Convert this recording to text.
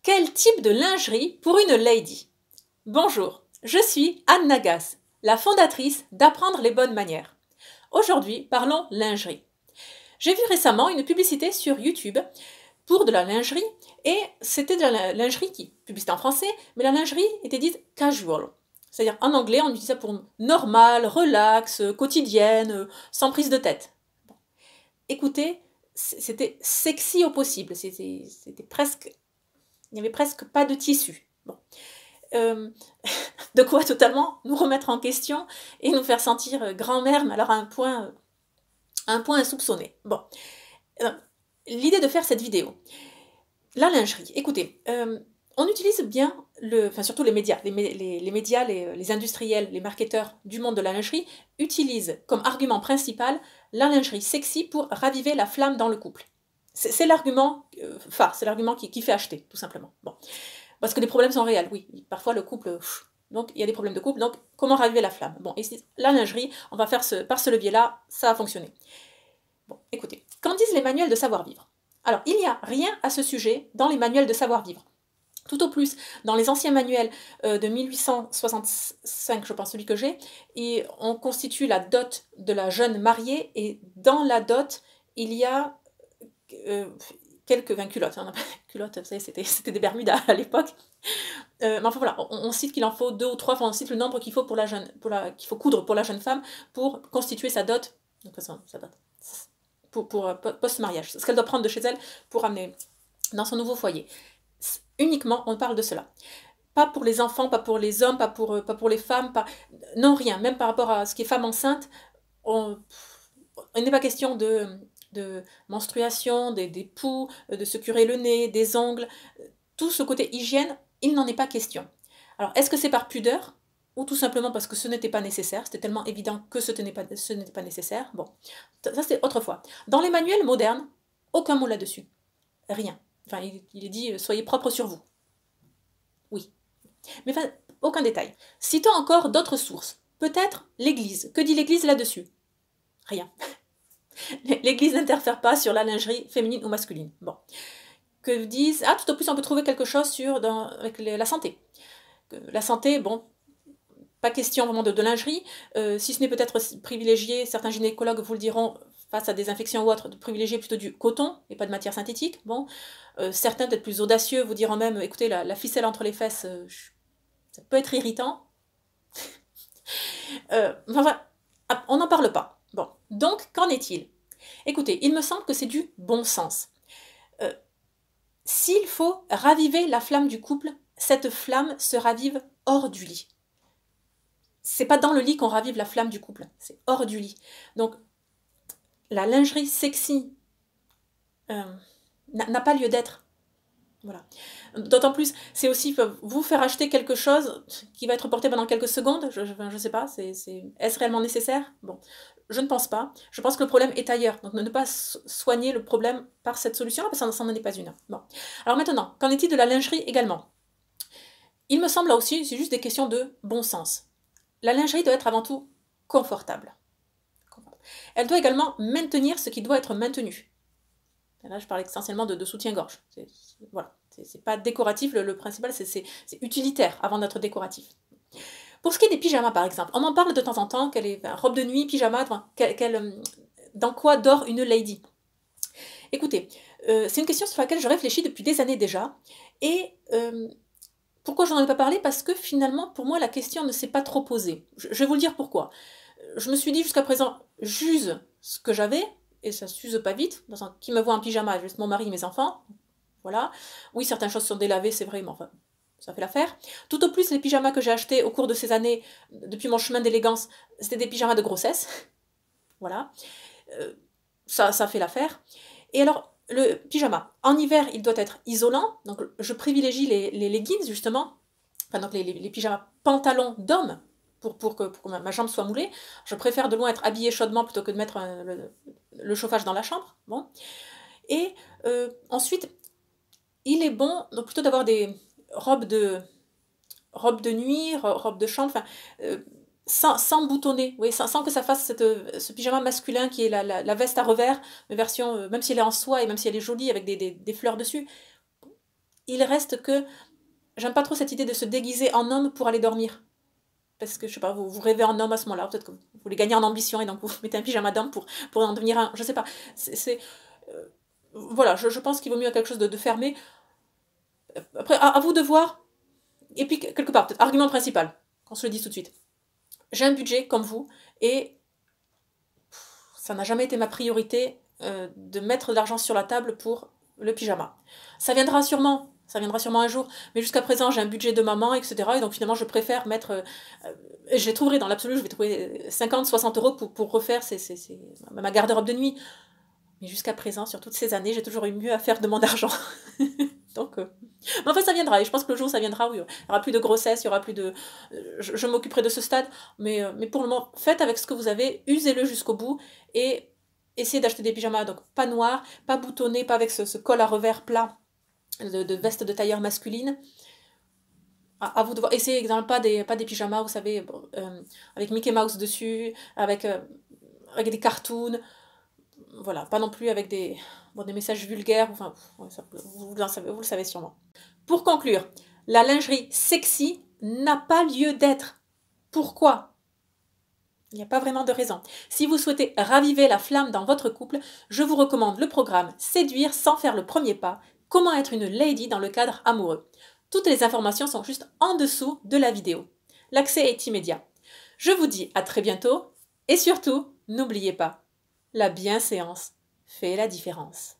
Quel type de lingerie pour une lady? Bonjour, je suis Anne Nagas, la fondatrice d'Apprendre les bonnes manières. Aujourd'hui, parlons lingerie. J'ai vu récemment une publicité sur YouTube pour de la lingerie et c'était de la lingerie publicité en français, mais la lingerie était dite casual. C'est-à-dire en anglais, on utilise ça pour normal, relax, quotidienne, sans prise de tête. Bon. Écoutez, c'était sexy au possible, c'était presque... Il n'y avait presque pas de tissu. Bon. De quoi totalement nous remettre en question et nous faire sentir grand-mère, mais alors à un point insoupçonné. Bon. L'idée de faire cette vidéo. La lingerie. Écoutez, on utilise bien, surtout les médias, les médias, les industriels, les marketeurs du monde de la lingerie utilisent comme argument principal la lingerie sexy pour raviver la flamme dans le couple. C'est l'argument phare, c'est l'argument qui fait acheter, tout simplement. Bon. Parce que les problèmes sont réels, oui. Parfois, le couple... Donc, il y a des problèmes de couple. Donc, comment raviver la flamme? Bon, ici, la lingerie, on va faire par ce levier-là, ça a fonctionné. Bon, écoutez, qu'en disent les manuels de savoir-vivre? Alors, il n'y a rien à ce sujet dans les manuels de savoir-vivre. Tout au plus, dans les anciens manuels de 1865, je pense, celui que j'ai, on constitue la dot de la jeune mariée, et dans la dot, il y a... quelques culottes, hein, culottes, vous savez, c'était des Bermudas à l'époque. Mais enfin voilà, on cite qu'il en faut 2 ou 3, enfin on cite le nombre qu'il faut qu'il faut coudre pour la jeune femme pour constituer sa dot, pour post-mariage, ce qu'elle doit prendre de chez elle pour amener dans son nouveau foyer. Uniquement, on parle de cela. Pas pour les enfants, pas pour les hommes, pas pour les femmes, non, rien. Même par rapport à ce qui est femme enceinte, il n'est pas question de menstruation, des poux, de se curer le nez, des ongles, tout ce côté hygiène, il n'en est pas question. Alors, est-ce que c'est par pudeur ou tout simplement parce que ce n'était pas nécessaire? C'était tellement évident que ce n'était pas nécessaire. Bon, ça c'est autrefois. Dans les manuels modernes, aucun mot là-dessus. Rien. Enfin, il est dit, soyez propre sur vous. Oui. Mais enfin, aucun détail. Citons encore d'autres sources. Peut-être l'Église. Que dit l'Église là-dessus? Rien. L'Église n'interfère pas sur la lingerie féminine ou masculine. Bon. Que disent... Ah, tout au plus, on peut trouver quelque chose avec la santé. La santé, bon, pas question vraiment de lingerie, si ce n'est peut-être privilégié, certains gynécologues vous le diront, face à des infections ou autres, de privilégier plutôt du coton et pas de matière synthétique. Bon, certains, peut-être plus audacieux, vous diront même, écoutez, la ficelle entre les fesses, ça peut être irritant. Enfin, on n'en parle pas. Bon, donc, qu'en est-il? Écoutez, il me semble que c'est du bon sens. S'il faut raviver la flamme du couple, cette flamme se ravive hors du lit. C'est pas dans le lit qu'on ravive la flamme du couple, c'est hors du lit. Donc, la lingerie sexy n'a pas lieu d'être. Voilà. D'autant plus, c'est aussi vous faire acheter quelque chose qui va être porté pendant quelques secondes, je sais pas, est-ce réellement nécessaire? Bon, je ne pense pas. Je pense que le problème est ailleurs. Donc ne pas soigner le problème par cette solution-là, parce que ça n'en est pas une. Bon. Alors maintenant, qu'en est-il de la lingerie également? Il me semble là aussi, c'est juste des questions de bon sens. La lingerie doit être avant tout confortable. Elle doit également maintenir ce qui doit être maintenu. Et là, je parle essentiellement de soutien-gorge. Voilà, c'est pas décoratif, le principal, c'est utilitaire avant d'être décoratif. Pour ce qui est des pyjamas, par exemple, on en parle de temps en temps, quelle est robe de nuit, pyjama, dans quoi dort une lady? Écoutez, c'est une question sur laquelle je réfléchis depuis des années déjà, et pourquoi je n'en ai pas parlé? Parce que finalement, pour moi, la question ne s'est pas trop posée. Je vais vous le dire pourquoi. Je me suis dit jusqu'à présent, j'use ce que j'avais, et ça s'use pas vite. Qui me voit en pyjama? Juste mon mari et mes enfants. Voilà. Oui, certaines choses sont délavées, c'est vrai, mais enfin, ça fait l'affaire. Tout au plus, les pyjamas que j'ai achetés au cours de ces années, depuis mon chemin d'élégance, c'était des pyjamas de grossesse. Voilà. Ça fait l'affaire. Et alors, le pyjama, en hiver, il doit être isolant. Donc, je privilégie les leggings, justement. Enfin, donc les pyjamas pantalons d'homme, pour que ma jambe soit moulée. Je préfère de loin être habillée chaudement plutôt que de mettre le chauffage dans la chambre. Bon. Et ensuite, il est bon donc plutôt d'avoir des robes de nuit, robes de chambre, sans boutonner, oui, sans que ça fasse ce pyjama masculin qui est la veste à revers, mais version, même si elle est en soie et même si elle est jolie avec des fleurs dessus, il reste que j'aime pas trop cette idée de se déguiser en homme pour aller dormir. Parce que, je sais pas, vous rêvez en homme à ce moment-là, peut-être que vous voulez gagner en ambition et donc vous mettez un pyjama d'homme pour en devenir un, je sais pas. Voilà, je pense qu'il vaut mieux quelque chose de fermé. Après, à vous de voir. Et puis, quelque part, peut-être, argument principal, qu'on se le dise tout de suite. J'ai un budget, comme vous, et ça n'a jamais été ma priorité de mettre de l'argent sur la table pour le pyjama. Ça viendra sûrement un jour, mais jusqu'à présent j'ai un budget de maman, etc. Et donc finalement je préfère mettre, je les trouverai dans l'absolu, je vais trouver 50, 60 euros pour refaire ma garde-robe de nuit. Mais jusqu'à présent, sur toutes ces années, j'ai toujours eu mieux à faire de mon argent. Donc, mais enfin, ça viendra. Et je pense que le jour où ça viendra, oui, il n'y aura plus de grossesse, il y aura plus de... je m'occuperai de ce stade. Mais pour le moment, faites avec ce que vous avez, usez-le jusqu'au bout. Et essayez d'acheter des pyjamas, donc pas noirs, pas boutonnés, pas avec ce col à revers plat de veste de tailleur masculine. À vous de voir. Essayez, exemple, pas des pyjamas, vous savez, avec Mickey Mouse dessus, avec des cartoons. Voilà, pas non plus avec des messages vulgaires, enfin, vous le savez sûrement. Pour conclure, la lingerie sexy n'a pas lieu d'être. Pourquoi? Il n'y a pas vraiment de raison. Si vous souhaitez raviver la flamme dans votre couple, je vous recommande le programme Séduire sans faire le premier pas, comment être une lady dans le cadre amoureux. Toutes les informations sont juste en dessous de la vidéo. L'accès est immédiat. Je vous dis à très bientôt et surtout, n'oubliez pas, la bienséance fait la différence.